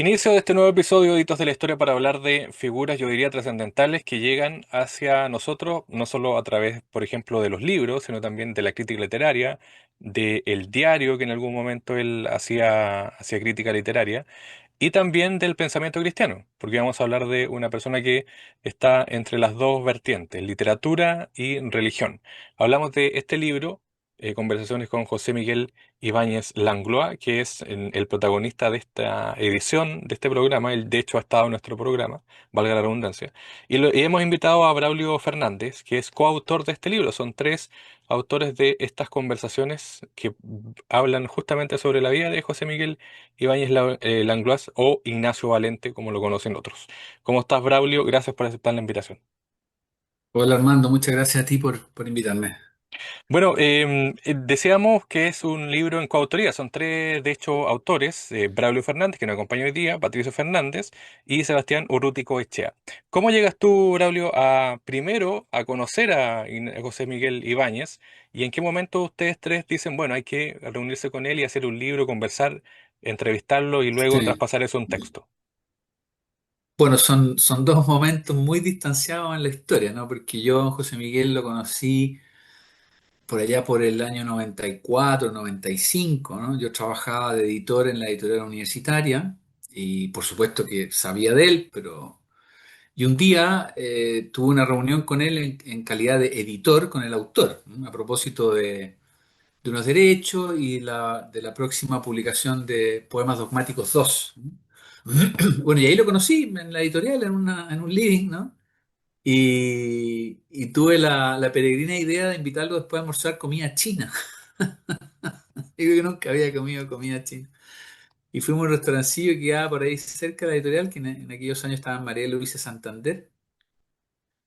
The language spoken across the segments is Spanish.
Inicio de este nuevo episodio de Hitos de la Historia para hablar de figuras, yo diría, trascendentales que llegan hacia nosotros, no solo a través, por ejemplo, de los libros, sino también de la crítica literaria, del diario que en algún momento él hacía crítica literaria, y también del pensamiento cristiano, porque vamos a hablar de una persona que está entre las dos vertientes, literatura y religión. Hablamos de este libro, Conversaciones con José Miguel Ibáñez Langlois, que es el protagonista de esta edición de este programa. Él, de hecho, ha estado en nuestro programa, valga la redundancia. Y hemos invitado a Braulio Fernández, que es coautor de este libro. Son tres autores de estas conversaciones que hablan justamente sobre la vida de José Miguel Langlois o Ignacio Valente, como lo conocen otros. ¿Cómo estás, Braulio? Gracias por aceptar la invitación. Hola Armando, muchas gracias a ti por invitarme. Bueno, decíamos que es un libro en coautoría. Son tres, de hecho, autores: Braulio Fernández, que nos acompaña hoy día, Patricio Fernández y Sebastián Urrutico Echea. ¿Cómo llegas tú, Braulio, primero a conocer a José Miguel Ibáñez? ¿Y en qué momento ustedes tres dicen, bueno, hay que reunirse con él y hacer un libro, conversar, entrevistarlo y luego Sí. traspasar eso a un texto? Bueno, son dos momentos muy distanciados en la historia, ¿no? Porque yo a José Miguel lo conocí por allá por el año 94, 95, ¿no? Yo trabajaba de editor en la editorial universitaria y por supuesto que sabía de él, pero... Y un día tuve una reunión con él en calidad de editor con el autor, ¿no? A propósito de unos derechos y de la próxima publicación de Poemas Dogmáticos 2. Bueno, y ahí lo conocí en la editorial, en un living, ¿no? Y tuve la peregrina idea de invitarlo después a almorzar comida china. Digo que nunca había comido comida china. Y fuimos a un restaurancillo que quedaba por ahí cerca de la editorial, que en aquellos años estaba en María Luisa Santander.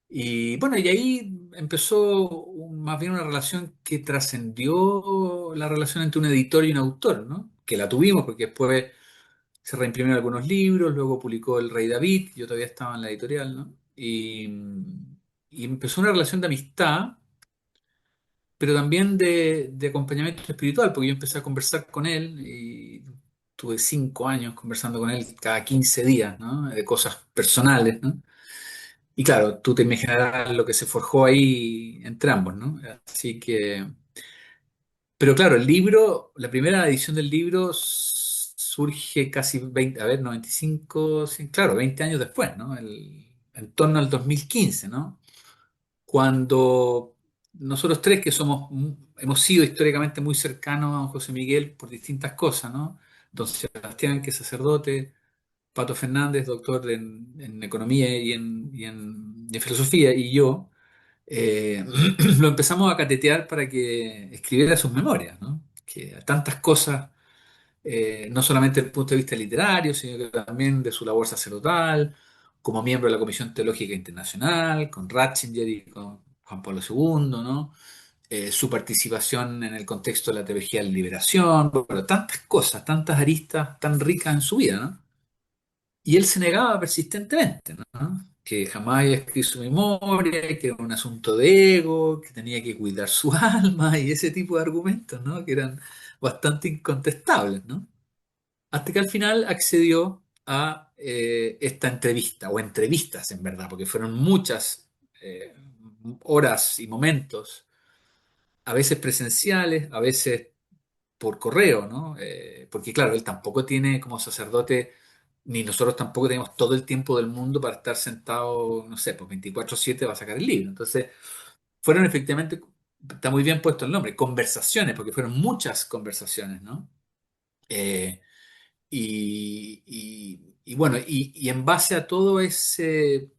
Y bueno, y ahí empezó más bien una relación que trascendió la relación entre un editor y un autor, ¿no? Que la tuvimos porque después se reimprimieron algunos libros, luego publicó El Rey David, yo todavía estaba en la editorial, ¿no? Y empezó una relación de amistad, pero también de acompañamiento espiritual, porque yo empecé a conversar con él y tuve 5 años conversando con él cada 15 días, ¿no? De cosas personales, ¿no? Y claro, tú te imaginarás lo que se forjó ahí entre ambos, ¿no? Así que, pero claro, el libro, la primera edición del libro surge casi 20, a ver, 95, sí, claro, 20 años después, ¿no? En torno al 2015, ¿no? Cuando nosotros tres que hemos sido históricamente muy cercanos a don José Miguel por distintas cosas, ¿no? Don Sebastián, que es sacerdote, Pato Fernández, doctor en economía y en filosofía, y yo, eh, lo empezamos a catetear para que escribiera sus memorias, ¿no? Que a tantas cosas, no solamente desde el punto de vista literario, sino que también de su labor sacerdotal, como miembro de la Comisión Teológica Internacional, con Ratzinger y con Juan Pablo II, ¿no? Su participación en el contexto de la teología de la liberación, bueno, tantas cosas, tantas aristas tan ricas en su vida, ¿no? Y él se negaba persistentemente, ¿no? Que jamás había escrito su memoria, que era un asunto de ego, que tenía que cuidar su alma y ese tipo de argumentos, ¿no? Que eran bastante incontestables, ¿no? Hasta que al final accedió a esta entrevista, o entrevistas en verdad, porque fueron muchas horas y momentos, a veces presenciales, a veces por correo, ¿no? Porque claro, él tampoco tiene como sacerdote, ni nosotros tampoco tenemos todo el tiempo del mundo para estar sentado, no sé, pues 24/7 va a sacar el libro. Entonces, fueron efectivamente, está muy bien puesto el nombre, conversaciones, porque fueron muchas conversaciones, ¿no? Eh, y bueno, y en base a todo ese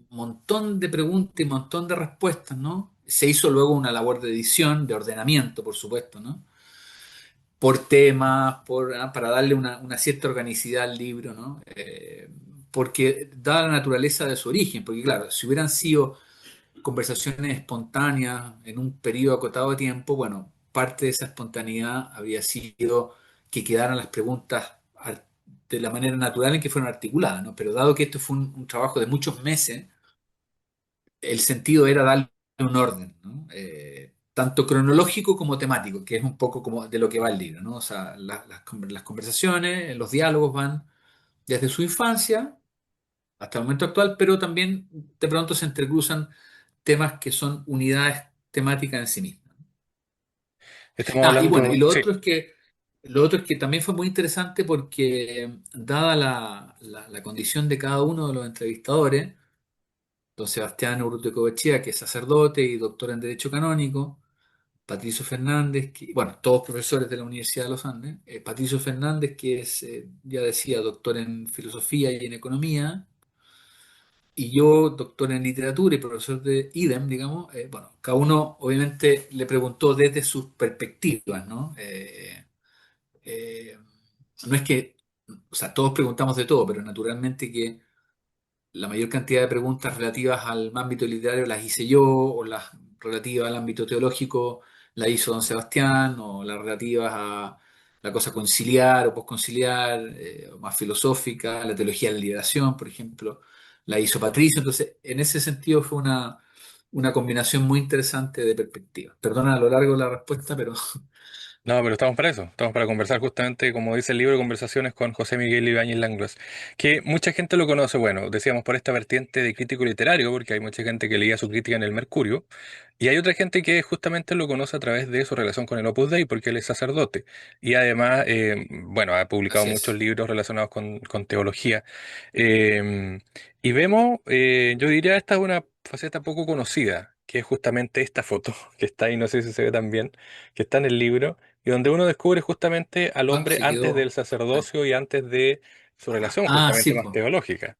montón de preguntas y montón de respuestas, ¿no? Se hizo luego una labor de edición, de ordenamiento, por supuesto, ¿no? Por temas, para darle una cierta organicidad al libro, ¿no? Porque dada la naturaleza de su origen, porque claro, si hubieran sido conversaciones espontáneas en un periodo acotado de tiempo, bueno, parte de esa espontaneidad había sido que quedaran las preguntas de la manera natural en que fueron articuladas, ¿no? Pero dado que esto fue un trabajo de muchos meses, el sentido era darle un orden, ¿no? Tanto cronológico como temático, que es un poco como de lo que va el libro, ¿no? O sea, las conversaciones, los diálogos van desde su infancia hasta el momento actual, pero también de pronto se entrecruzan temas que son unidades temáticas en sí mismas. Estamos Ah, y hablando, bueno, y sí, lo otro es que también fue muy interesante porque dada la condición de cada uno de los entrevistadores, don Sebastián Urruticoechea, que es sacerdote y doctor en Derecho Canónico, Patricio Fernández, bueno, todos profesores de la Universidad de los Andes, Patricio Fernández, que es, ya decía, doctor en Filosofía y en Economía, y yo, doctor en literatura y profesor de IDEM, digamos, bueno, cada uno obviamente le preguntó desde sus perspectivas, ¿no? Eh, no es que, o sea, todos preguntamos de todo, pero naturalmente que la mayor cantidad de preguntas relativas al ámbito literario las hice yo, o las relativas al ámbito teológico la hizo don Sebastián, o las relativas a la cosa conciliar o posconciliar, o más filosófica, la teología de la liberación, por ejemplo, la hizo Patricio. Entonces, en ese sentido fue una combinación muy interesante de perspectivas. Perdona a lo largo de la respuesta, pero no, pero estamos para eso, estamos para conversar justamente, como dice el libro, Conversaciones con José Miguel Ibáñez Langlois, que mucha gente lo conoce, bueno, decíamos por esta vertiente de crítico literario, porque hay mucha gente que leía su crítica en el Mercurio, y hay otra gente que justamente lo conoce a través de su relación con el Opus Dei, porque él es sacerdote, y además, bueno, ha publicado así muchos es. libros relacionados con teología. Y vemos, yo diría, esta es una faceta poco conocida, que es justamente esta foto, que está ahí, no sé si se ve también, que está en el libro y donde uno descubre justamente al Ah, hombre se antes del quedó. Ay. sacerdocio y antes de su relación Sí, justamente más pues, teológica.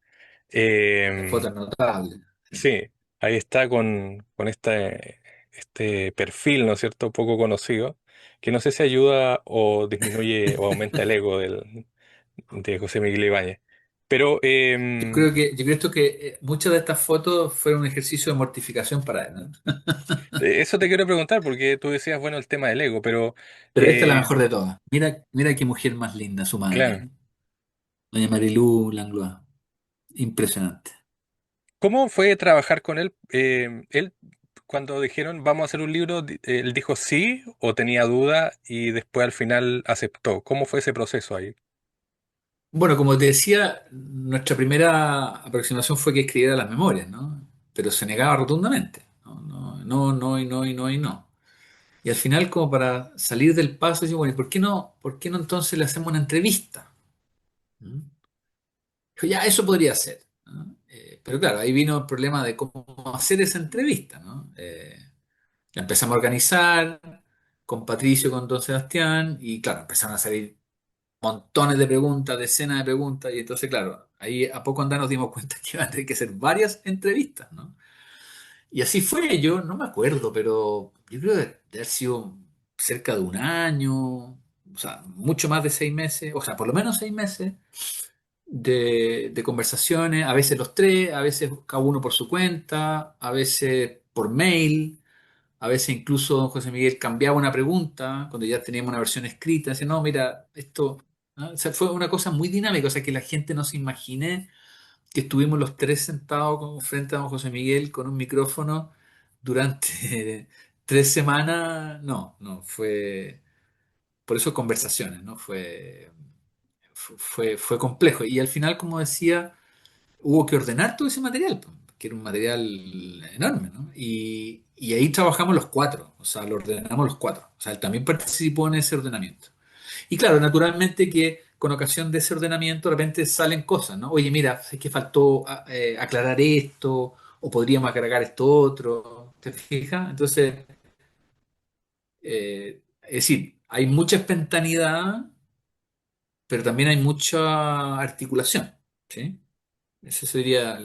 la foto Eh, es notable. Sí. sí, ahí está con este perfil, ¿no es cierto?, poco conocido, que no sé si ayuda o disminuye o aumenta el ego de José Miguel Ibáñez. Pero Yo creo esto que muchas de estas fotos fueron un ejercicio de mortificación para él, ¿no? eso te quiero preguntar, porque tú decías, bueno, el tema del ego, pero Pero esta es la eh, mejor de todas. Mira, mira qué mujer más linda, su madre, claro. ¿no? Doña Marilú Langlois. Impresionante. ¿Cómo fue trabajar con él? Él, cuando dijeron vamos a hacer un libro, él dijo sí o tenía duda y después al final aceptó. ¿Cómo fue ese proceso ahí? Bueno, como te decía, nuestra primera aproximación fue que escribiera las memorias, ¿no? Pero se negaba rotundamente. No, no, no, no, y no, y no, y no. Y al final, como para salir del paso, digo, bueno, ¿y por qué no entonces le hacemos una entrevista? ¿Mm? Dijo, ya, eso podría ser, ¿no? Pero claro, ahí vino el problema de cómo hacer esa entrevista, ¿no? La empezamos a organizar con Patricio, con Don Sebastián, y claro, empezaron a salir montones de preguntas, decenas de preguntas, y entonces, claro, ahí a poco andar nos dimos cuenta que iban a tener que hacer varias entrevistas, ¿no? Y así fue, yo no me acuerdo, pero yo creo que debe haber sido cerca de un año, o sea, mucho más de 6 meses, o sea, por lo menos 6 meses de conversaciones, a veces los tres, a veces cada uno por su cuenta, a veces por mail, a veces incluso don José Miguel cambiaba una pregunta cuando ya teníamos una versión escrita, decía, no, mira, esto, ¿no? O sea, fue una cosa muy dinámica, o sea, que la gente no se imagine que estuvimos los tres sentados frente a don José Miguel con un micrófono durante 3 semanas, no, no, fue, por eso conversaciones, ¿no? Fue complejo. Y al final, como decía, hubo que ordenar todo ese material, po, que era un material enorme, ¿no? Y ahí trabajamos los cuatro, o sea, lo ordenamos los cuatro. O sea, él también participó en ese ordenamiento. Y claro, naturalmente que con ocasión de ese ordenamiento de repente salen cosas, ¿no? Oye, mira, es que faltó aclarar esto, o podríamos agregar esto otro, ¿te fijas? Entonces, es decir, hay mucha espontaneidad, pero también hay mucha articulación, ¿sí? Ese sería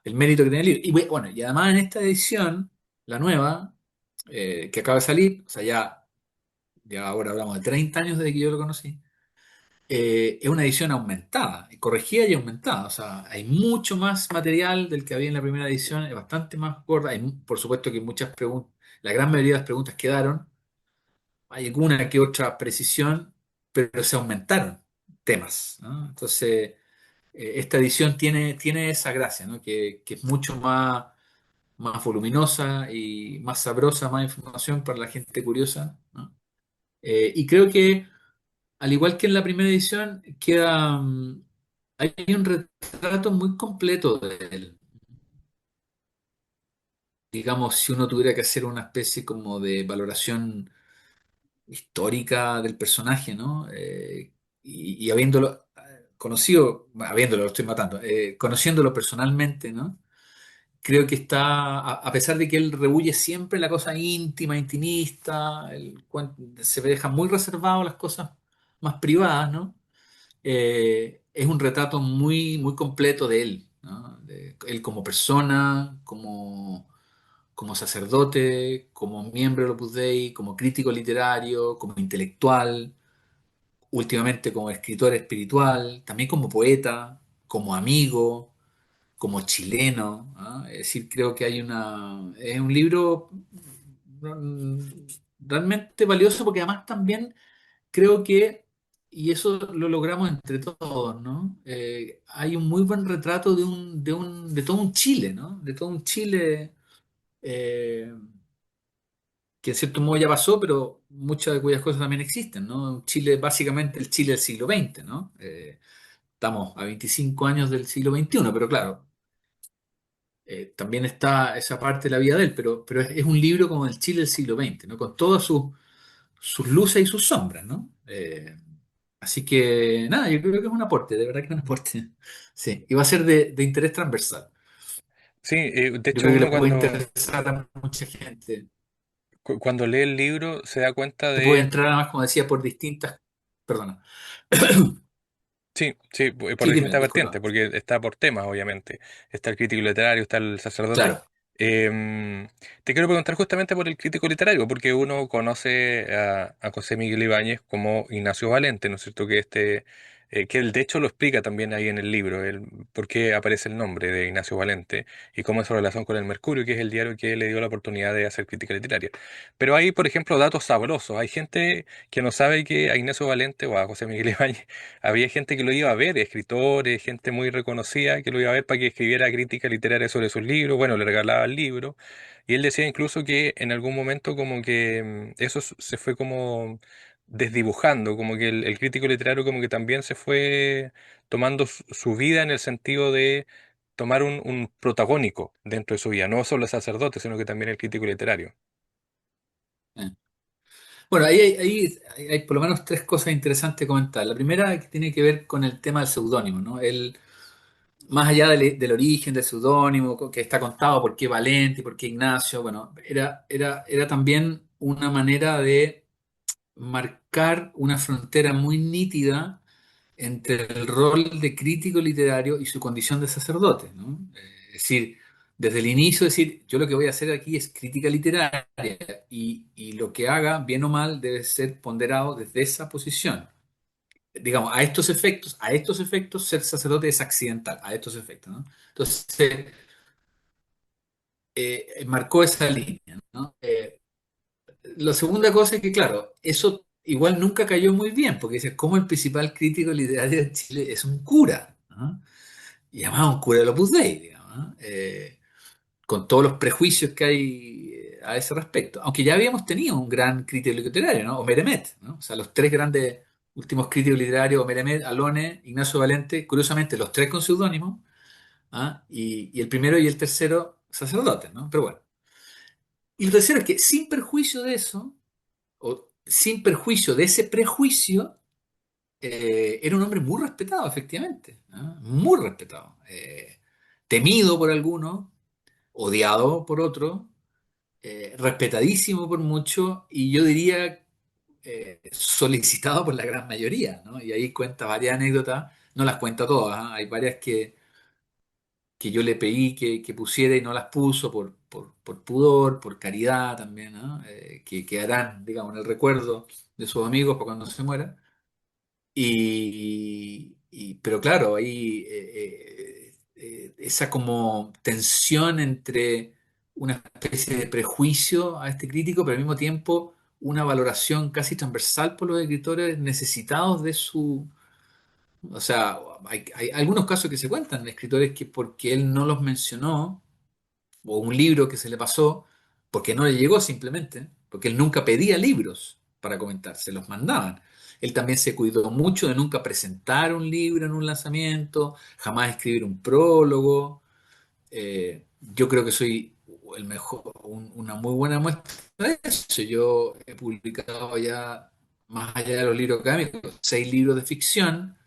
el mérito que tiene el libro. Y bueno, y además en esta edición, la nueva, que acaba de salir, o sea, ya ahora hablamos de 30 años desde que yo lo conocí, es una edición aumentada, corregida y aumentada. O sea, hay mucho más material del que había en la primera edición, es bastante más gorda. Hay, por supuesto que muchas preguntas, la gran mayoría de las preguntas quedaron, hay alguna que otra precisión, pero se aumentaron temas, ¿no? Entonces, esta edición tiene esa gracia, ¿no? Que es mucho más voluminosa y más sabrosa, más información para la gente curiosa, ¿no? Y creo que, al igual que en la primera edición, queda, hay un retrato muy completo de él. Digamos, si uno tuviera que hacer una especie como de valoración histórica del personaje, ¿no? Y habiéndolo conocido, bueno, habiéndolo, lo estoy matando, conociéndolo personalmente, ¿no? Creo que está, a pesar de que él rehuye siempre la cosa íntima, intimista, se deja muy reservado las cosas más privadas, ¿no? Es un retrato muy, muy completo de él, ¿no? De él como persona, como sacerdote, como miembro del Opus Dei, como crítico literario, como intelectual, últimamente como escritor espiritual, también como poeta, como amigo, como chileno. ¿Ah? Es decir, creo que es un libro mm, realmente valioso porque además también creo que, y eso lo logramos entre todos, ¿no? Hay un muy buen retrato de todo un Chile, ¿no? De todo un Chile eh, que en cierto modo ya pasó, pero muchas de cuyas cosas también existen, ¿no? Un Chile, básicamente el Chile del siglo XX, ¿no? Estamos a 25 años del siglo XXI, pero claro, también está esa parte de la vida de él, pero es un libro como el Chile del siglo XX, ¿no? Con todas sus luces y sus sombras, ¿no? Así que nada, yo creo que es un aporte, de verdad que es un aporte. Sí, y va a ser de interés transversal. Sí, de Yo hecho creo que le uno puede cuando, interesar a mucha gente. cuando lee el libro se da cuenta Que puede de. entrar además, como decía, por distintas... Perdona. Sí, sí, por Sí, dime, distintas vertientes, disculpa. porque está por temas, obviamente. Está el crítico literario, está el sacerdote. Claro. Te quiero preguntar justamente por el crítico literario, porque uno conoce a José Miguel Ibáñez como Ignacio Valente, ¿no es cierto? Que él de hecho lo explica también ahí en el libro, por qué aparece el nombre de Ignacio Valente y cómo es su relación con el Mercurio, que es el diario que le dio la oportunidad de hacer crítica literaria. Pero hay, por ejemplo, datos sabrosos. Hay gente que no sabe que a Ignacio Valente o a José Miguel Ibáñez había gente que lo iba a ver, escritores, gente muy reconocida que lo iba a ver para que escribiera crítica literaria sobre sus libros, bueno, le regalaba el libro, y él decía incluso que en algún momento como que eso se fue como desdibujando, como que el crítico literario como que también se fue tomando su vida en el sentido de tomar un protagónico dentro de su vida, no solo el sacerdote, sino que también el crítico literario. Eh. Bueno, ahí hay por lo menos tres cosas interesantes que comentar. La primera que tiene que ver con el tema del seudónimo, ¿no? Más allá del origen del seudónimo, que está contado por qué Valente y por qué Ignacio, bueno, era también una manera de marcar una frontera muy nítida entre el rol de crítico literario y su condición de sacerdote, ¿no? Es decir, desde el inicio, decir, yo lo que voy a hacer aquí es crítica literaria y lo que haga, bien o mal, debe ser ponderado desde esa posición. Digamos, a estos efectos, ser sacerdote es accidental, a estos efectos, ¿no? Entonces, marcó esa línea, ¿no? La segunda cosa es que, claro, eso igual nunca cayó muy bien, porque dices, ¿cómo el principal crítico literario de Chile es un cura? ¿No? Y además un cura del Opus Dei, digamos, ¿no? Con todos los prejuicios que hay a ese respecto. Aunque ya habíamos tenido un gran crítico literario, ¿no? Omer Emet, ¿no? O sea, los tres grandes últimos críticos literarios, Omer Emet, Alone, Ignacio Valente, curiosamente los tres con seudónimo, ¿ah? Y el primero y el tercero sacerdotes, ¿no? Pero bueno. Y lo tercero es que sin perjuicio de eso, o sin perjuicio de ese prejuicio, era un hombre muy respetado, efectivamente, ¿ah? Muy respetado. Temido por algunos, odiado por otros, respetadísimo por muchos y yo diría solicitado por la gran mayoría, ¿no? Y ahí cuenta varias anécdotas, no las cuenta todas, ¿ah? Hay varias que yo le pedí que pusiera y no las puso por pudor, por caridad también, ¿no? Que quedarán, digamos, en el recuerdo de sus amigos para cuando se muera. Pero claro, ahí esa como tensión entre una especie de prejuicio a este crítico, pero al mismo tiempo una valoración casi transversal por los escritores necesitados de su... O sea, hay algunos casos que se cuentan de escritores que porque él no los mencionó, o un libro que se le pasó, porque no le llegó simplemente, porque él nunca pedía libros. para comentar, se los mandaban. Él también se cuidó mucho de nunca presentar un libro en un lanzamiento, jamás escribir un prólogo. Yo creo que soy el mejor, una muy buena muestra de eso. Yo he publicado ya, más allá de los libros académicos, 6 libros de ficción,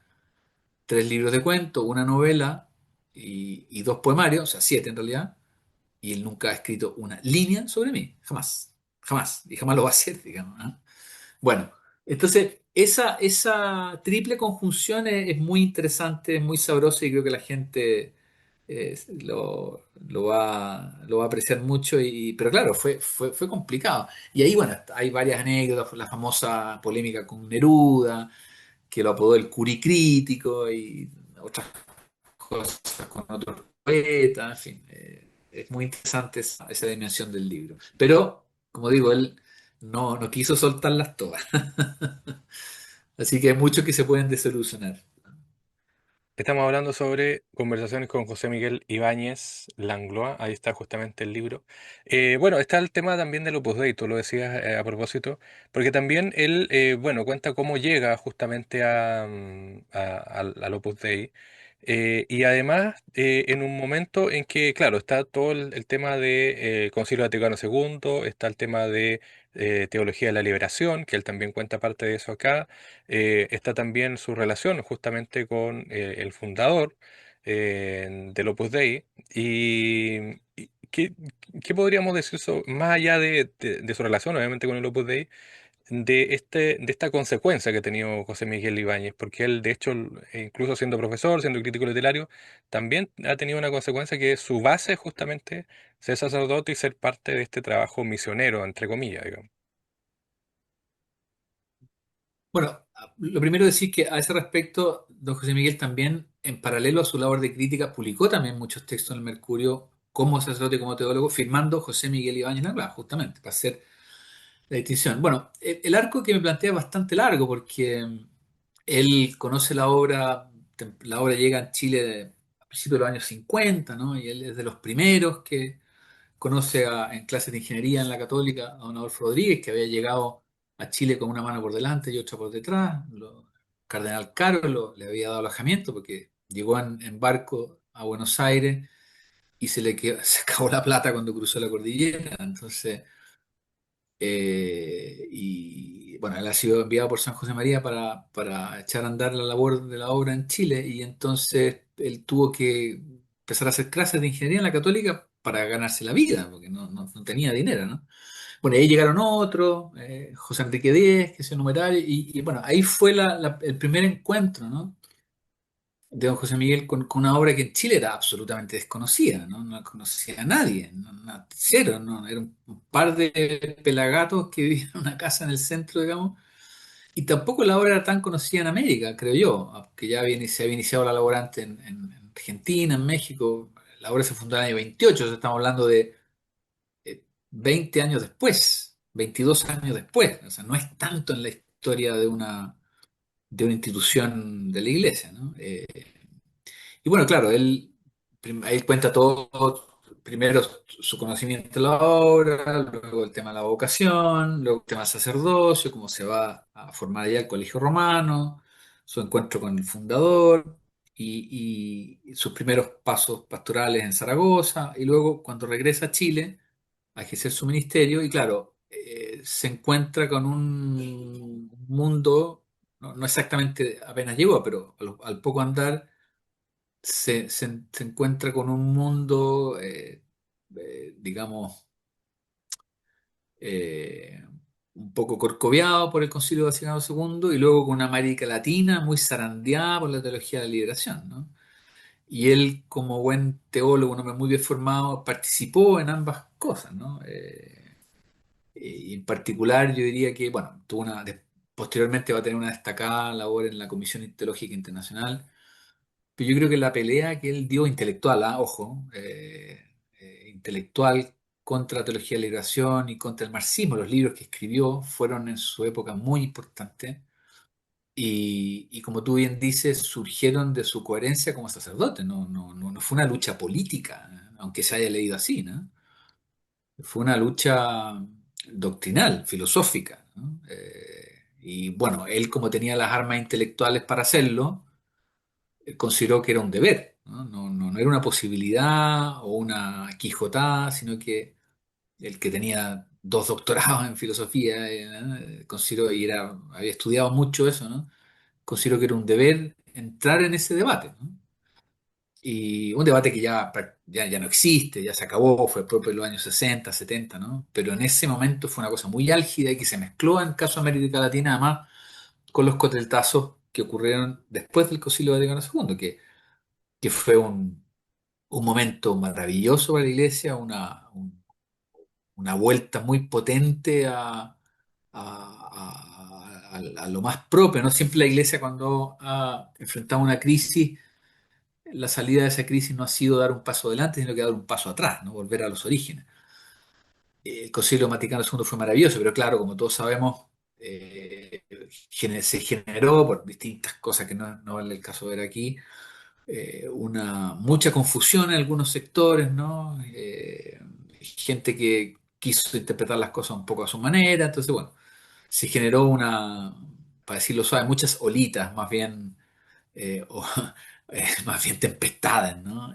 3 libros de cuentos, una novela y 2 poemarios, o sea, 7 en realidad, y él nunca ha escrito una línea sobre mí, jamás, jamás, y jamás lo va a hacer, digamos, ¿ah? Bueno, entonces esa triple conjunción es muy interesante, es muy sabrosa y creo que la gente lo va a apreciar mucho, pero claro, fue complicado. Y ahí, bueno, hay varias anécdotas, la famosa polémica con Neruda, que lo apodó el Curí crítico y otras cosas con otros poetas, en fin, es muy interesante esa dimensión del libro. Pero, como digo, él no quiso soltarlas todas. Así que hay muchos que se pueden desilusionar. Estamos hablando sobre conversaciones con José Miguel Ibáñez Langlois, ahí está justamente el libro. Bueno, está el tema también del Opus Dei, tú lo decías a propósito, porque también él, bueno, cuenta cómo llega justamente al Opus Dei. Y además, en un momento en que, claro, está todo el tema de Concilio Vaticano II, está el tema de Teología de la Liberación, que él también cuenta parte de eso acá. Está también su relación justamente con el fundador del Opus Dei. Y ¿qué podríamos decir más allá de su relación, obviamente, con el Opus Dei, de esta consecuencia que ha tenido José Miguel Ibáñez? Porque él, de hecho, incluso siendo profesor, siendo crítico literario, también ha tenido una consecuencia que es su base justamente ser sacerdote y ser parte de este trabajo misionero, entre comillas, digamos. Bueno, lo primero es decir que a ese respecto, don José Miguel también, en paralelo a su labor de crítica, publicó también muchos textos en el Mercurio como sacerdote y como teólogo, firmando José Miguel Ibáñez Naglá, justamente, para hacer la distinción. Bueno, el arco que me plantea es bastante largo porque él conoce la obra llega en Chile a principios de los años 50, ¿no? Y él es de los primeros que conoce en clases de ingeniería en la Católica a don Adolfo Rodríguez, que había llegado a Chile con una mano por delante y otra por detrás. Cardenal Caro le había dado alojamiento porque llegó en barco a Buenos Aires y se acabó la plata cuando cruzó la cordillera. Entonces, y bueno, él ha sido enviado por San José María para echar a andar la labor de la obra en Chile y entonces él tuvo que empezar a hacer clases de ingeniería en la Católica para ganarse la vida, porque no tenía dinero, ¿no? Bueno, ahí llegaron otros, José Enrique Díez, que es el numerario, y bueno, ahí fue el primer encuentro, ¿no? De don José Miguel con una obra que en Chile era absolutamente desconocida, ¿no? No la conocía a nadie, cero, ¿no? Era un par de pelagatos que vivían en una casa en el centro, digamos, y tampoco la obra era tan conocida en América, creo yo, que se había iniciado la labor antes en Argentina, en México. La obra se fundó en el año 28, o sea, estamos hablando de 20 años después, 22 años después, o sea, no es tanto en la historia de una institución de la iglesia, ¿no? Y bueno, claro, él cuenta todo, primero su conocimiento de la obra, luego el tema de la vocación, luego el tema del sacerdocio, cómo se va a formar allá el colegio romano, su encuentro con el fundador y sus primeros pasos pastorales en Zaragoza, y luego cuando regresa a Chile a ejercer su ministerio, y claro, se encuentra con un mundo, no exactamente apenas llegó, pero al poco andar se encuentra con un mundo, digamos, eh, un poco corcoveado por el Concilio Vaticano II y luego con una América Latina muy zarandeada por la teología de la liberación, ¿no? Y él, como buen teólogo, un hombre muy bien formado, participó en ambas cosas, ¿no? Y en particular, yo diría que, bueno, posteriormente va a tener una destacada labor en la Comisión Teológica Internacional. Pero yo creo que la pelea que él dio intelectual, ojo, intelectual contra la teología de la liberación y contra el marxismo, los libros que escribió fueron en su época muy importantes y como tú bien dices, surgieron de su coherencia como sacerdote, no fue una lucha política, aunque se haya leído así, ¿no? Fue una lucha doctrinal, filosófica. ¿no? Y bueno, él como tenía las armas intelectuales para hacerlo, consideró que era un deber, ¿no? No era una posibilidad o una quijotada, sino que el que tenía dos doctorados en filosofía, consideró, había estudiado mucho eso, ¿no? Consideró que era un deber entrar en ese debate, ¿no? Y un debate que ya no existe, ya se acabó, fue propio de los años 60 70, ¿no? Pero en ese momento fue una cosa muy álgida y que se mezcló en el caso de América Latina, además, con los coteltazos que ocurrieron después del Concilio Vaticano II, que fue un momento maravilloso para la Iglesia, una vuelta muy potente a lo más propio, ¿no? Siempre la Iglesia cuando ha enfrentado una crisis, la salida de esa crisis no ha sido dar un paso adelante, sino que dar un paso atrás, ¿no? Volver a los orígenes. El Concilio Vaticano II fue maravilloso, pero claro, como todos sabemos, se generó por distintas cosas que no vale el caso ver aquí, mucha confusión en algunos sectores, ¿no? Gente que quiso interpretar las cosas un poco a su manera, entonces, bueno, se generó para decirlo suave, muchas olitas, más bien, más bien tempestades, ¿no?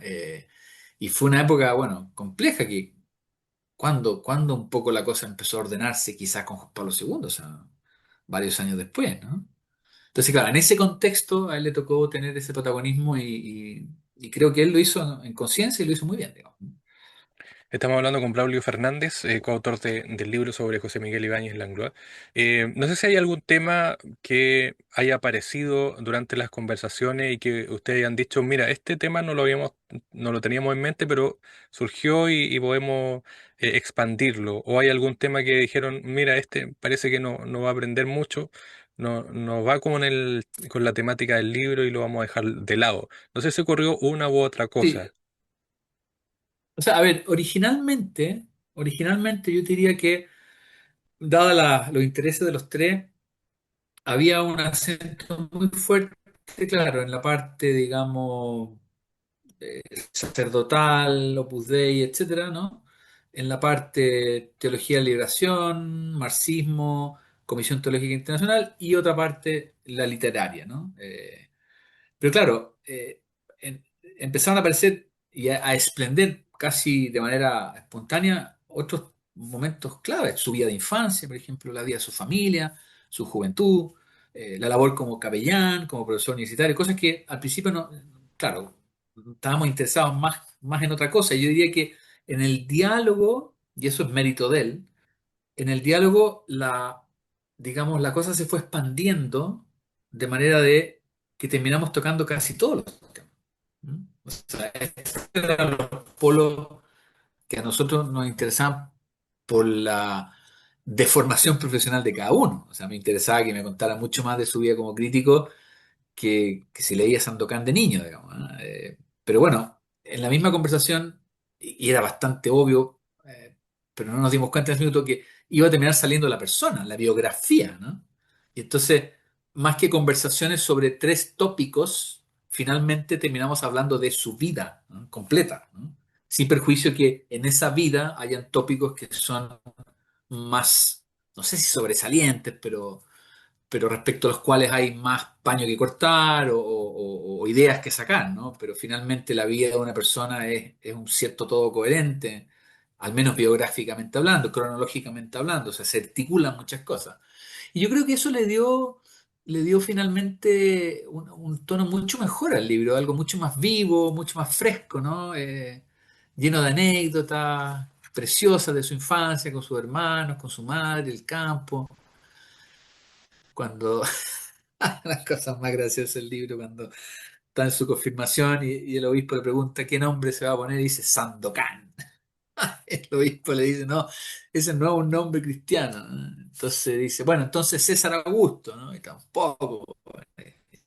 Y fue una época, bueno, compleja que cuando un poco la cosa empezó a ordenarse, quizás con Juan Pablo II, o sea, varios años después, ¿no? Entonces, claro, en ese contexto a él le tocó tener ese protagonismo y creo que él lo hizo en conciencia y lo hizo muy bien, digamos. Estamos hablando con Braulio Fernández, coautor del libro sobre José Miguel Ibáñez Langlois. No sé si hay algún tema que haya aparecido durante las conversaciones y que ustedes hayan dicho, mira, este tema no lo teníamos en mente, pero surgió y podemos expandirlo. O hay algún tema que dijeron, mira, este parece que no va a aprender mucho, no va como con la temática del libro y lo vamos a dejar de lado. No sé si ocurrió una u otra Sí, cosa. o sea, a ver, originalmente yo diría que, dada los intereses de los tres, había un acento muy fuerte, claro, en la parte, digamos, sacerdotal, Opus Dei, etcétera, ¿no? En la parte teología de liberación, marxismo, Comisión Teológica Internacional y otra parte la literaria, ¿no? Pero claro, empezaron a aparecer y a esplender casi de manera espontánea otros momentos claves, su vida de infancia, por ejemplo, la vida de su familia, su juventud, la labor como capellán, como profesor universitario, cosas que al principio no, claro, estábamos interesados más en otra cosa. Yo diría que en el diálogo, y eso es mérito de él, en el diálogo digamos, la cosa se fue expandiendo de manera de que terminamos tocando casi todos los temas. ¿Mm? O sea, estos eran los polos que a nosotros nos interesaban por la deformación profesional de cada uno. O sea, me interesaba que me contara mucho más de su vida como crítico que si leía Sandokan de niño, digamos, ¿no? Pero bueno, en la misma conversación, y era bastante obvio, pero no nos dimos cuenta en ese minuto que iba a terminar saliendo la persona, la biografía, ¿no? Y entonces, más que conversaciones sobre tres tópicos, finalmente terminamos hablando de su vida, ¿no? Completa, ¿no? Sin perjuicio que en esa vida hayan tópicos que son más, no sé si sobresalientes, pero respecto a los cuales hay más paño que cortar o ideas que sacar, ¿no? Pero finalmente la vida de una persona es un cierto todo coherente, al menos biográficamente hablando, cronológicamente hablando, o sea, se articulan muchas cosas. Y yo creo que eso le dio finalmente un tono mucho mejor al libro, algo mucho más vivo, mucho más fresco, ¿no? Lleno de anécdotas preciosas de su infancia, con sus hermanos, con su madre, el campo. Cuando las cosas más graciosas del libro, cuando está en su confirmación y el obispo le pregunta qué nombre se va a poner y dice Sandokan. El obispo le dice, no, ese no es un nombre cristiano, ¿no? Entonces dice, bueno, entonces César Augusto, ¿no? Y tampoco.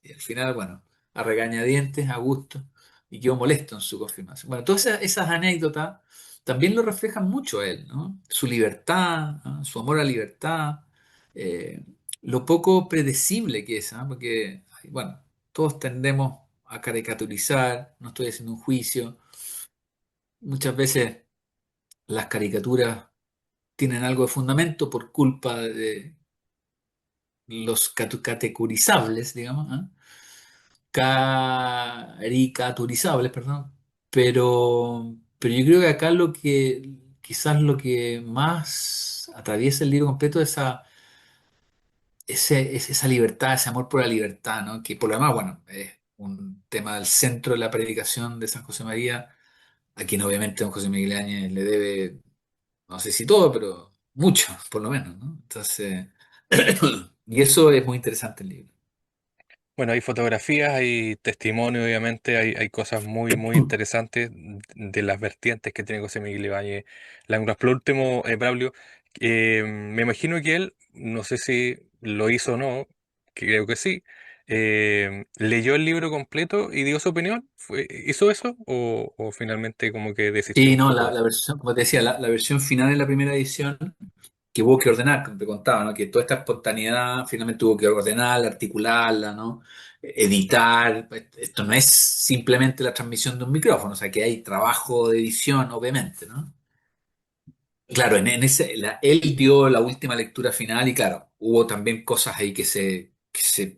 Y al final, bueno, a regañadientes, Augusto, y quedó molesto en su confirmación. Bueno, todas esas anécdotas también lo reflejan mucho a él, ¿no? Su libertad, ¿no? Su amor a la libertad, eh, lo poco predecible que es, ¿no? Porque, bueno, todos tendemos a caricaturizar, no estoy haciendo un juicio, muchas veces las caricaturas tienen algo de fundamento por culpa los categorizables, digamos, ¿ah? Caricaturizables, perdón, pero yo creo que acá lo que, quizás lo que más atraviesa el libro completo es esa libertad, ese amor por la libertad, ¿no? Que por lo demás, bueno, es un tema del centro de la predicación de San José María, a quien obviamente don José Miguel Áñez le debe, no sé si todo, pero mucho, por lo menos, ¿no? Entonces, y eso es muy interesante el libro. Bueno, hay fotografías, hay testimonio, obviamente, hay cosas muy, muy interesantes de las vertientes que tiene José Miguel Ibáñez Languas. Por último, Braulio, me imagino que él, no sé si lo hizo o no, que creo que sí, leyó el libro completo y dio su opinión. ¿Hizo eso o finalmente como que desistió Sí, un no, poco de la eso? versión, como te decía, la versión final en la primera edición que hubo que ordenar, como te contaba, ¿no? Que toda esta espontaneidad finalmente hubo que ordenarla, articularla, ¿no? Editar. Esto no es simplemente la transmisión de un micrófono, o sea que hay trabajo de edición, obviamente, ¿no? Claro, él dio la última lectura final y claro, hubo también cosas ahí que se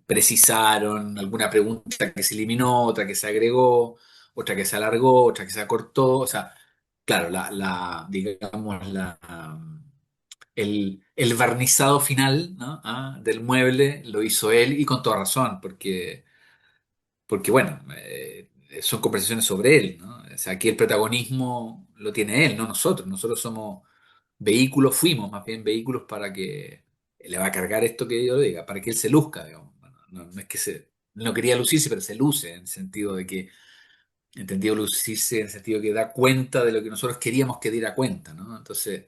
precisaron, alguna pregunta que se eliminó, otra que se agregó, otra que se alargó, otra que se acortó, o sea, claro, digamos, el barnizado final, ¿no? Del mueble lo hizo él y con toda razón, porque bueno, son conversaciones sobre él, ¿no? O sea, aquí el protagonismo lo tiene él, no nosotros. Nosotros somos vehículos, fuimos más bien vehículos para que le va a cargar esto que yo le diga, para que él se luzca, digamos. Bueno, no es que no quería lucirse, pero se luce, en el sentido de que, entendido lucirse, en el sentido de que da cuenta de lo que nosotros queríamos que diera cuenta, ¿no? Entonces,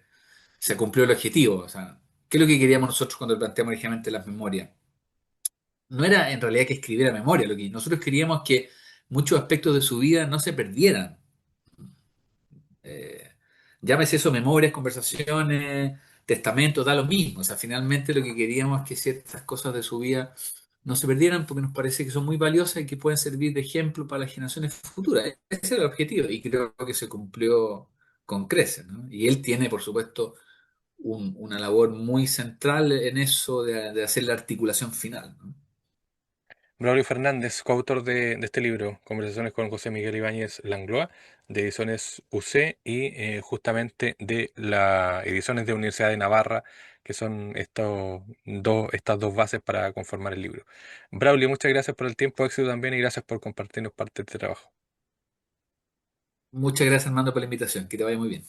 se cumplió el objetivo. O sea, ¿qué es lo que queríamos nosotros cuando planteamos originalmente las memorias? No era en realidad que escribiera memoria, lo que nosotros queríamos que muchos aspectos de su vida no se perdieran. Eh, Llámese eso, memorias, conversaciones, testamentos, da lo mismo. O sea, finalmente lo que queríamos es que ciertas cosas de su vida no se perdieran porque nos parece que son muy valiosas y que pueden servir de ejemplo para las generaciones futuras. Ese era el objetivo y creo que se cumplió con creces, ¿no? Y él tiene, por supuesto, una labor muy central en eso de hacer la articulación final, ¿no? Braulio Fernández, coautor de este libro, Conversaciones con José Miguel Ibáñez Langloa, de Ediciones UC y justamente de las ediciones de Universidad de Navarra, que son estas dos bases para conformar el libro. Braulio, muchas gracias por el tiempo, éxito también y gracias por compartirnos parte de este trabajo. Muchas gracias, Armando, por la invitación. Que te vaya muy bien.